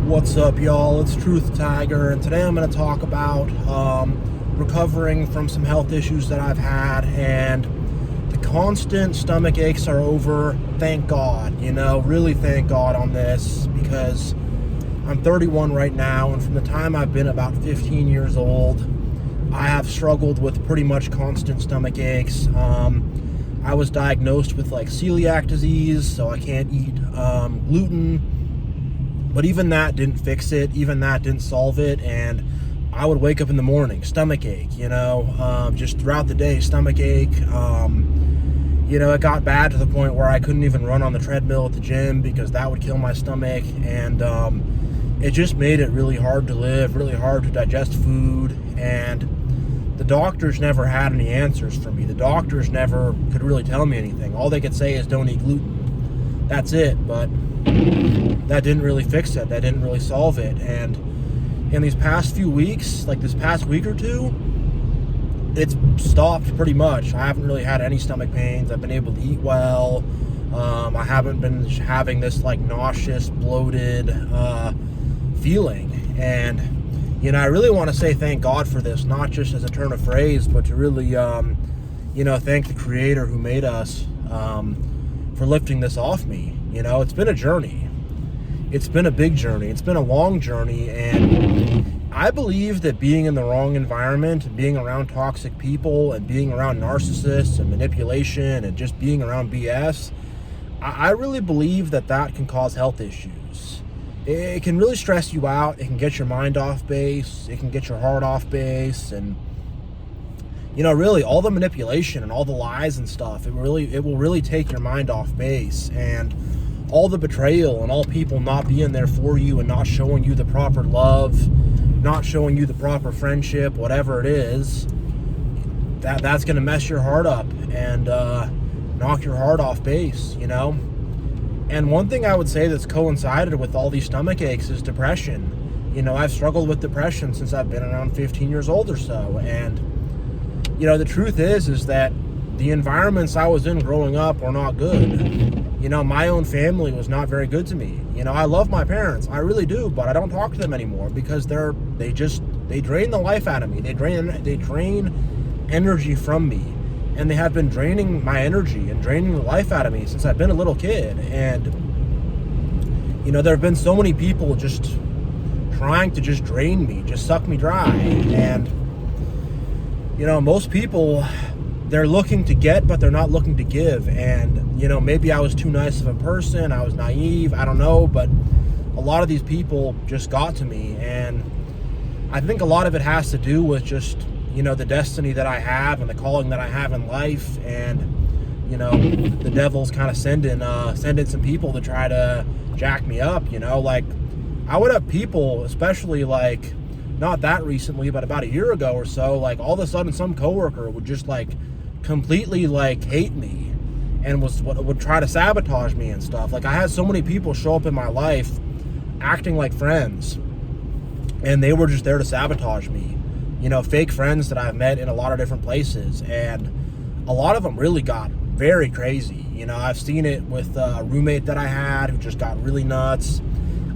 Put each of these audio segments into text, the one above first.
What's up, y'all? It's Truth Tiger, and today I'm going to talk about recovering from some health issues that I've had, and the constant stomach aches are over. Thank God, really thank God on this, because I'm 31 right now, and from the time I've been about 15 years old, I have struggled with pretty much constant stomach aches. I was diagnosed with celiac disease, so I can't eat gluten. But even that didn't fix it. Even that didn't solve it. And I would wake up in the morning, stomach ache, just throughout the day, stomach ache. It got bad to the point where I couldn't even run on the treadmill at the gym because that would kill my stomach. And it just made it really hard to live, really hard to digest food. And the doctors never had any answers for me. The doctors never could really tell me anything. All they could say is don't eat gluten. That's it. But that didn't really fix it. That didn't really solve it. And in these past few weeks, like this past week or two, it's stopped pretty much. I haven't really had any stomach pains. I've been able to eat well. I haven't been having this nauseous, bloated feeling. And, I really want to say thank God for this, not just as a turn of phrase, but to really, thank the Creator who made us for lifting this off me. It's been a journey. It's been a big journey. It's been a long journey, and I believe that being in the wrong environment, and being around toxic people, and being around narcissists and manipulation, and just being around BS, I really believe that can cause health issues. It can really stress you out. It can get your mind off base. It can get your heart off base, and really all the manipulation and all the lies and stuff, it will really take your mind off base. And all the betrayal and all people not being there for you and not showing you the proper love, not showing you the proper friendship, whatever it is, that's going to mess your heart up and knock your heart off base, And one thing I would say that's coincided with all these stomach aches is depression. I've struggled with depression since I've been around 15 years old or so. And, the truth is that the environments I was in growing up were not good. My own family was not very good to me. I love my parents. I really do, but I don't talk to them anymore because they drain the life out of me. They drain energy from me. And they have been draining my energy and draining the life out of me since I've been a little kid. And, there have been so many people just trying to just drain me, just suck me dry. And, most people, they're looking to get, but they're not looking to give. And, maybe I was too nice of a person. I was naive. I don't know. But a lot of these people just got to me. And I think a lot of it has to do with just, the destiny that I have and the calling that I have in life. And, the devil's kind of sending some people to try to jack me up, I would have people, especially not that recently, but about a year ago or so, all of a sudden some coworker would just completely hate me and would try to sabotage me and stuff. I had so many people show up in my life acting like friends, and they were just there to sabotage me. Fake friends that I've met in a lot of different places, and a lot of them really got very crazy. I've seen it with a roommate that I had who just got really nuts.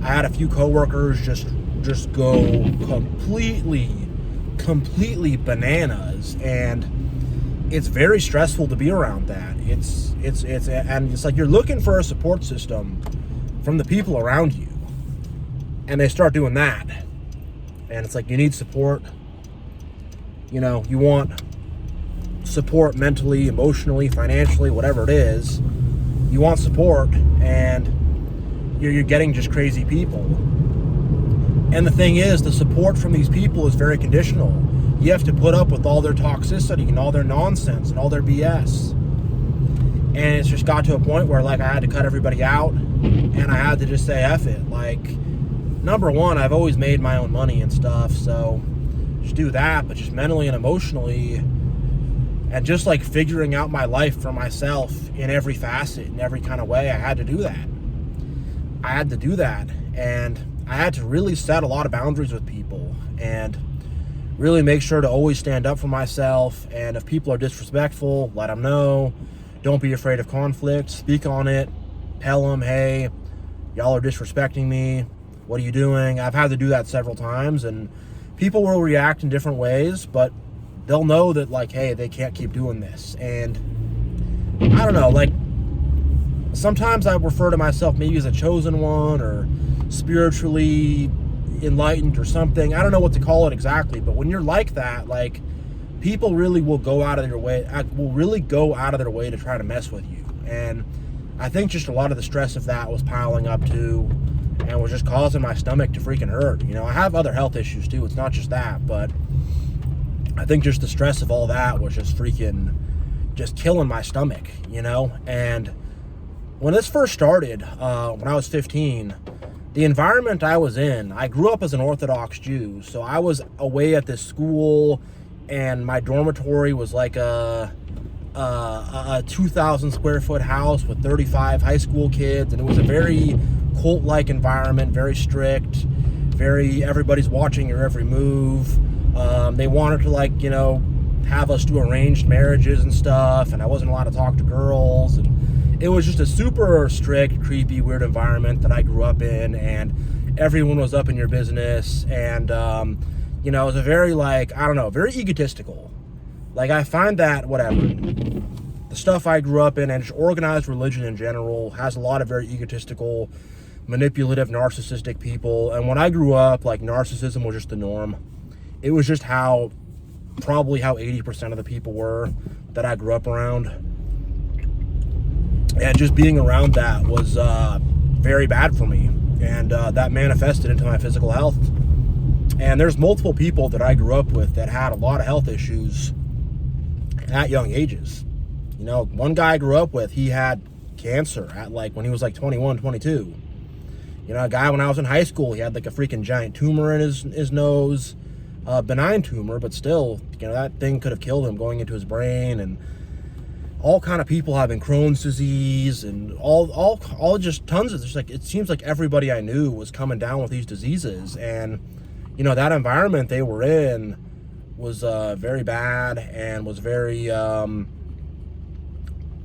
I had a few coworkers just go completely bananas, and it's very stressful to be around that. It's you're looking for a support system from the people around you, and they start doing that, and it's you need support. You want support mentally, emotionally, financially, whatever it is. You want support, and you're getting just crazy people. And the thing is, the support from these people is very conditional. You have to put up with all their toxicity and all their nonsense and all their BS. And it's just got to a point where I had to cut everybody out, and I had to just say F it. Number one, I've always made my own money and stuff, so just do that. But just mentally and emotionally, and just figuring out my life for myself in every facet, in every kind of way, I had to do that. And I had to really set a lot of boundaries with people and really make sure to always stand up for myself. And if people are disrespectful, let them know. Don't be afraid of conflict. Speak on it. Tell them, hey, y'all are disrespecting me. What are you doing? I've had to do that several times, and people will react in different ways, but they'll know that, like, hey, they can't keep doing this. And I don't know, like, sometimes I refer to myself maybe as a chosen one or spiritually enlightened or something. I don't know what to call it exactly, but when you're like that, like, people really will go out of their way to try to mess with you. And I think just a lot of the stress of that was piling up too, and was just causing my stomach to freaking hurt. You know, I have other health issues too. It's not just that, but I think just the stress of all that was just killing my stomach, you know. And when this first started, when I was 15, the environment I was in, I grew up as an Orthodox Jew, so I was away at this school, and my dormitory was like a 2,000 square foot house with 35 high school kids, and it was a very cult-like environment, very strict, everybody's watching your every move. They wanted to, like, you know, have us do arranged marriages and stuff, and I wasn't allowed to talk to girls, and it was just a super strict, creepy, weird environment that I grew up in, and everyone was up in your business, and you know, it was a very, like, I don't know, very egotistical. Like, I find that, whatever, the stuff I grew up in and just organized religion in general has a lot of very egotistical, manipulative, narcissistic people. And when I grew up, like, narcissism was just the norm. It was just probably how 80% of the people were that I grew up around. And just being around that was very bad for me. And that manifested into my physical health. And there's multiple people that I grew up with that had a lot of health issues at young ages. You know, one guy I grew up with, he had cancer at, like, when he was like 21, 22. You know, a guy when I was in high school, he had like a freaking giant tumor in his nose, benign tumor, but still, you know, that thing could have killed him going into his brain. And all kind of people having Crohn's disease, and all just tons of, just like, it seems like everybody I knew was coming down with these diseases. And you know, that environment they were in was very bad, and was very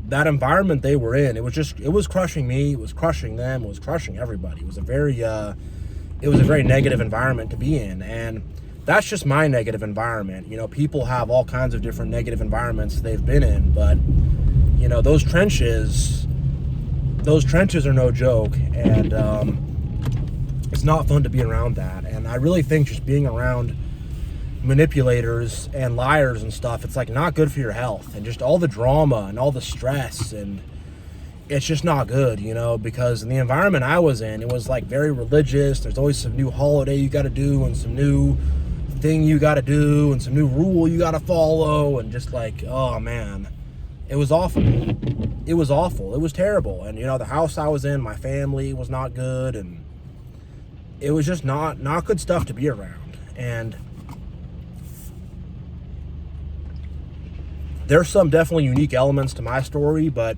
that environment they were in, it was crushing me, it was crushing them, it was crushing everybody. It was a very negative environment to be in, and that's just my negative environment. You know, people have all kinds of different negative environments they've been in, but you know, those trenches are no joke, and it's not fun to be around that. And I really think just being around manipulators and liars and stuff, it's like not good for your health, and just all the drama and all the stress, and it's just not good, you know, because in the environment I was in, it was like very religious. There's always some new holiday you got to do, and some new thing you got to do, and some new rule you got to follow, and just like, oh man, it was awful. It was awful. It was terrible. And you know, the house I was in, my family was not good, and it was just not good stuff to be around. And there's some definitely unique elements to my story, but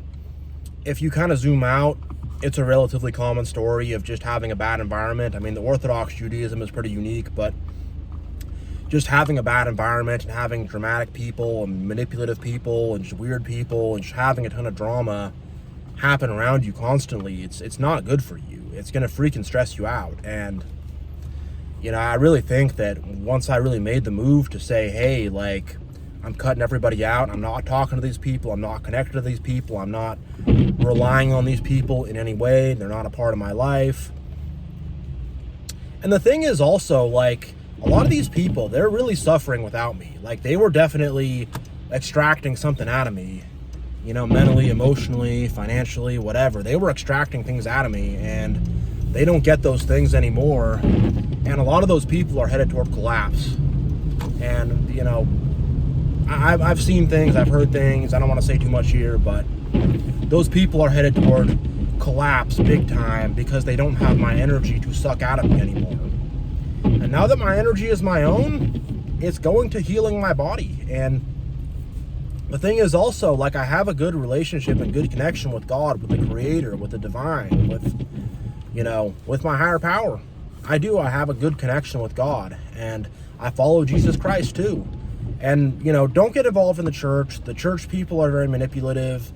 if you kind of zoom out, it's a relatively common story of just having a bad environment. I mean, the Orthodox Judaism is pretty unique, but just having a bad environment and having dramatic people and manipulative people and just weird people and just having a ton of drama happen around you constantly, it's not good for you. It's gonna freaking stress you out. And you know, I really think that once I really made the move to say, hey, like, I'm cutting everybody out, I'm not talking to these people, I'm not connected to these people, I'm not relying on these people in any way, they're not a part of my life. And the thing is also, like, a lot of these people, they're really suffering without me. Like, they were definitely extracting something out of me, you know, mentally, emotionally, financially, whatever. They were extracting things out of me, and they don't get those things anymore. And a lot of those people are headed toward collapse. And, you know, I've seen things, I've heard things, I don't want to say too much here, but those people are headed toward collapse big time because they don't have my energy to suck out of me anymore. And now that my energy is my own, it's going to healing my body. And the thing is also, like, I have a good relationship and good connection with God, with the Creator, with the divine, with, you know, with my higher power. I have a good connection with God, and I follow Jesus Christ too. And, you know, don't get involved in the church. The church people are very manipulative,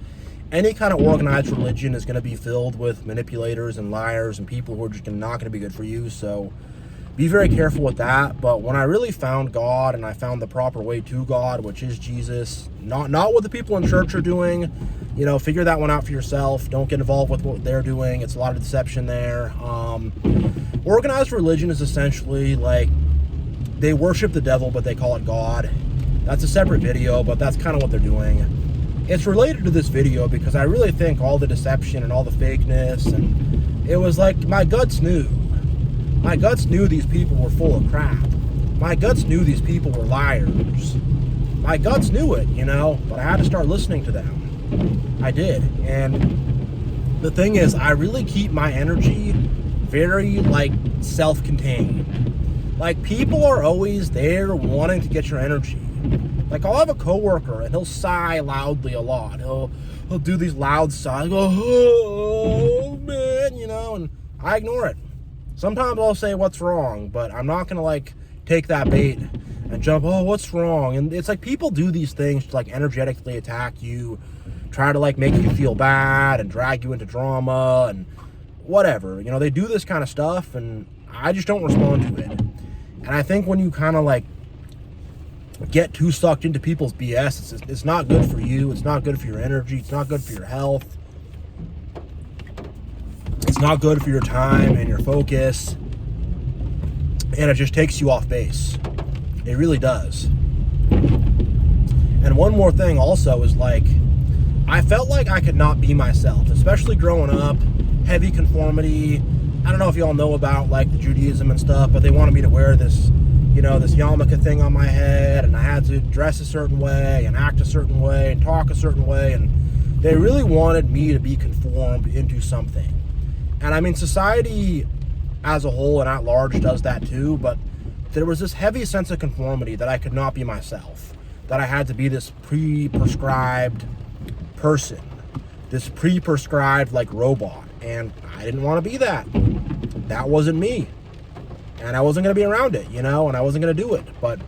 any kind of organized religion is going to be filled with manipulators and liars and people who are just not going to be good for you. So be very careful with that. But when I really found God and I found the proper way to God, which is Jesus, not what the people in church are doing, figure that one out for yourself. Don't get involved with what they're doing. It's a lot of deception there. Organized religion is essentially like they worship the devil, but they call it God. That's a separate video, but that's kind of what they're doing. It's related to this video because I really think all the deception and all the fakeness, and it was like my guts knew. My guts knew these people were full of crap. My guts knew these people were liars. My guts knew it, but I had to start listening to them. I did. And the thing is, I really keep my energy very, self-contained. People are always there wanting to get your energy. I'll have a coworker, and he'll sigh loudly a lot. He'll do these loud sighs, go, oh, man, and I ignore it. Sometimes I'll say what's wrong, but I'm not going to, take that bait and jump, oh, what's wrong? And it's people do these things to, energetically attack you, try to, make you feel bad and drag you into drama and whatever. They do this kind of stuff, and I just don't respond to it. And I think when you kind of, get too sucked into people's BS, it's not good for you. It's not good for your energy. It's not good for your health. It's not good for your time and your focus. And it just takes you off base. It really does. And one more thing also is I felt like I could not be myself, especially growing up, heavy conformity. I don't know if y'all know about the Judaism and stuff, but they wanted me to wear this this yarmulke thing on my head, and I had to dress a certain way and act a certain way and talk a certain way, and they really wanted me to be conformed into something. And I mean, society as a whole and at large does that too, but there was this heavy sense of conformity that I could not be myself, that I had to be this pre-prescribed person, this pre-prescribed robot, and I didn't want to be that. That wasn't me. And I wasn't going to be around it, and I wasn't going to do it. But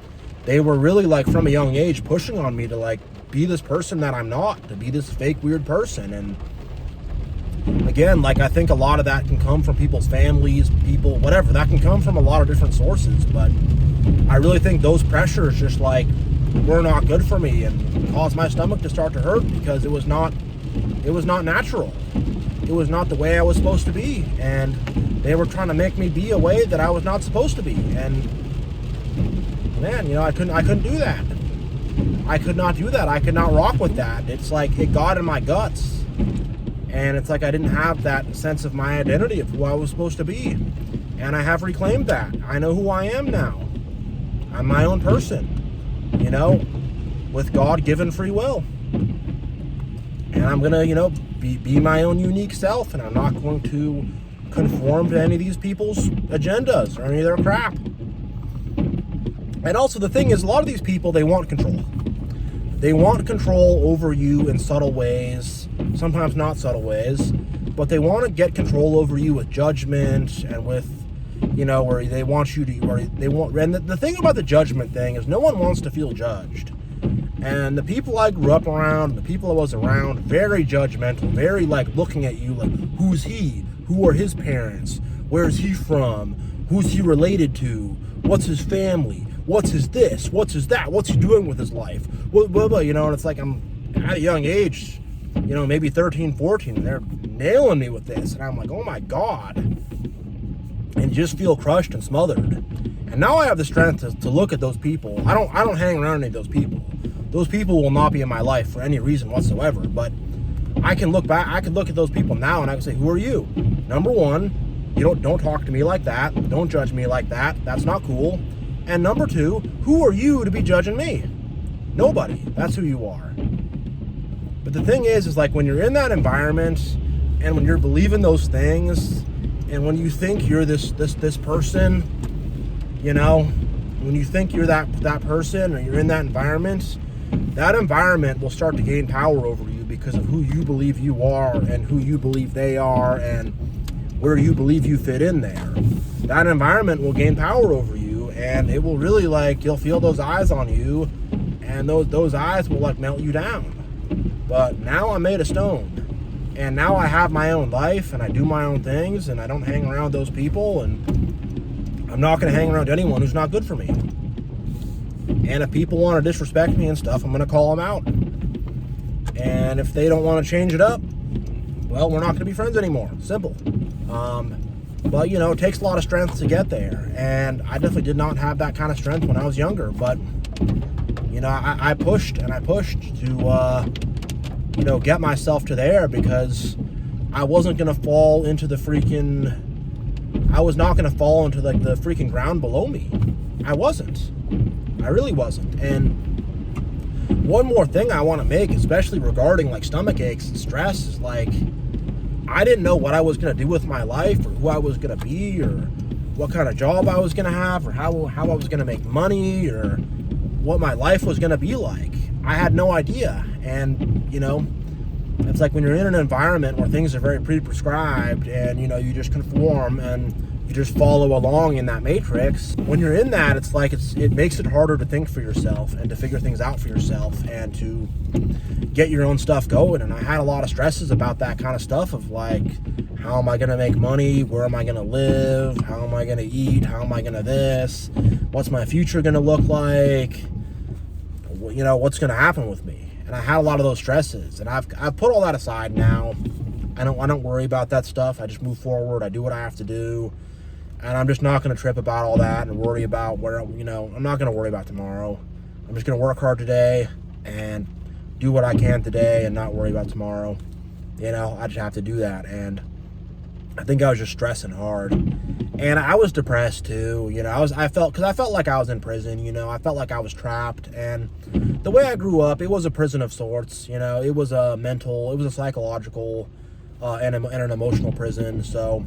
they were really, from a young age, pushing on me to, be this person that I'm not, to be this fake, weird person. And again, I think a lot of that can come from people's families, people, whatever. That can come from a lot of different sources. But I really think those pressures just, were not good for me and caused my stomach to start to hurt because it was not natural. It was not the way I was supposed to be. And they were trying to make me be a way that I was not supposed to be. And man, I couldn't do that. I could not do that. I could not rock with that. It's it got in my guts. And it's I didn't have that sense of my identity of who I was supposed to be. And I have reclaimed that. I know who I am now. I'm my own person, with God-given free will. And I'm gonna, be my own unique self, and I'm not going to conform to any of these people's agendas or any of their crap. And also the thing is, a lot of these people, they want control. They want control over you in subtle ways, sometimes not subtle ways, but they want to get control over you with judgment and with, where they want you to, and the thing about the judgment thing is no one wants to feel judged. And the people I grew up around, and the people I was around, very judgmental, very looking at you who's he? Who are his parents? Where's he from? Who's he related to? What's his family? What's his this? What's his that? What's he doing with his life? Blah, blah, blah, and it's I'm at a young age, maybe 13, 14, and they're nailing me with this. And I'm oh my God. And you just feel crushed and smothered. And now I have the strength to look at those people. I don't hang around any of those people. Those people will not be in my life for any reason whatsoever, but I can look back, I can look at those people now and I can say, who are you? Number one, don't talk to me like that. Don't judge me like that. That's not cool. And number two, who are you to be judging me? Nobody. That's who you are. But the thing is when you're in that environment and when you're believing those things and when you think you're this person, when you think you're that person or you're in that environment will start to gain power over you because of who you believe you are and who you believe they are and where you believe you fit in there. That environment will gain power over you, and it will really you'll feel those eyes on you, and those eyes will melt you down. But now I'm made of stone. And now I have my own life, and I do my own things, and I don't hang around those people, and I'm not going to hang around anyone who's not good for me. And if people want to disrespect me and stuff, I'm going to call them out. And if they don't want to change it up, well, we're not going to be friends anymore. Simple. But, you know, it takes a lot of strength to get there. And I definitely did not have that kind of strength when I was younger. But, you know, I pushed and I pushed to, you know, get myself to there, because I wasn't going to fall into the freaking... I was not going to fall into, like, the freaking ground below me. I wasn't. I really wasn't. And one more thing I want to make, especially regarding, like, stomach aches and stress, is, like, I didn't know what I was going to do with my life, or who I was going to be, or what kind of job I was going to have, or how I was going to make money, or what my life was going to be like. I had no idea. And, you know, it's like when you're in an environment where things are very pre-prescribed, and, you know, you just conform and you just follow along in that matrix. When you're in that, it's like it makes it harder to think for yourself and to figure things out for yourself and to get your own stuff going. And I had a lot of stresses about that kind of stuff, of like, how am I going to make money? Where am I going to live? How am I going to eat? How am I going to this? What's my future going to look like? You know, what's going to happen with me? And I had a lot of those stresses, and I've put all that aside now. I don't worry about that stuff. I just move forward. I do what I have to do. And I'm just not going to trip about all that and worry about where, you know, I'm not going to worry about tomorrow. I'm just going to work hard today and do what I can today and not worry about tomorrow. You know, I just have to do that. And I think I was just stressing hard. And I was depressed too. You know, I felt like I was in prison, you know. I felt like I was trapped. And the way I grew up, it was a prison of sorts. You know, it was a psychological and an emotional prison. So...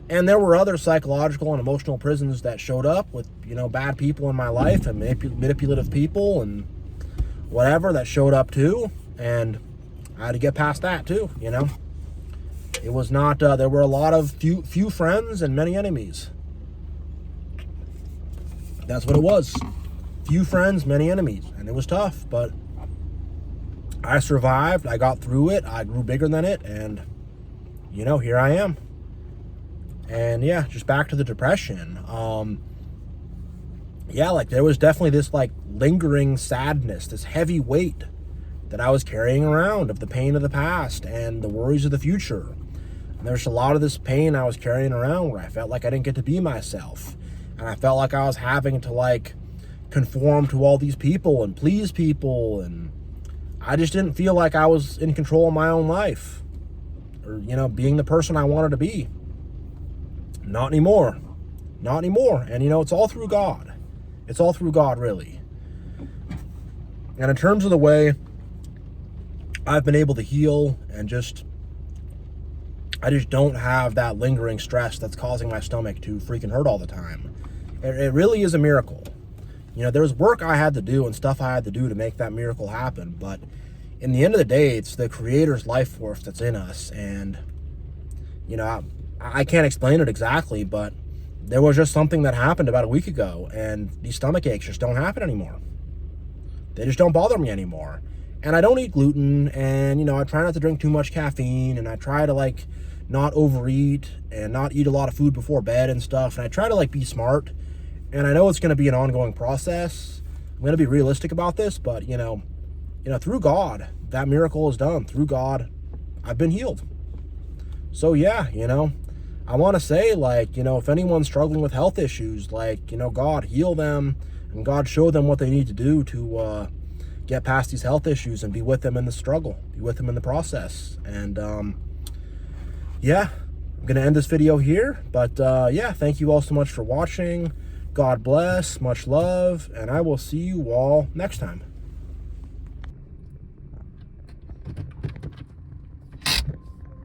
And there were other psychological and emotional prisons that showed up with, you know, bad people in my life and manipulative people and whatever that showed up too. And I had to get past that too, you know. It was not, there were a lot of few friends and many enemies. That's what it was. Few friends, many enemies. And it was tough, but I survived. I got through it. I grew bigger than it. And, you know, here I am. And yeah, just back to the depression. Yeah, like there was definitely this like lingering sadness, this heavy weight that I was carrying around of the pain of the past and the worries of the future. And there's a lot of this pain I was carrying around where I felt like I didn't get to be myself. And I felt like I was having to like conform to all these people and please people. And I just didn't feel like I was in control of my own life, or, you know, being the person I wanted to be. Not anymore. Not anymore. And, you know, it's all through God. It's all through God, really. And in terms of the way I've been able to heal and I just don't have that lingering stress that's causing my stomach to freaking hurt all the time. It really is a miracle. You know, there's work I had to do and stuff I had to do to make that miracle happen. But in the end of the day, it's the Creator's life force that's in us. And, you know, I can't explain it exactly, but there was just something that happened about a week ago, and these stomach aches just don't happen anymore. They just don't bother me anymore. And I don't eat gluten, and, you know, I try not to drink too much caffeine, and I try to, like, not overeat and not eat a lot of food before bed and stuff, and I try to, like, be smart. And I know it's going to be an ongoing process. I'm going to be realistic about this, but, you know, through God, that miracle is done. Through God, I've been healed. So, yeah, you know, I want to say, like, you know, if anyone's struggling with health issues, like, you know, God heal them and God show them what they need to do to get past these health issues and be with them in the struggle, be with them in the process. And, yeah, I'm going to end this video here. But, yeah, thank you all so much for watching. God bless, much love, and I will see you all next time.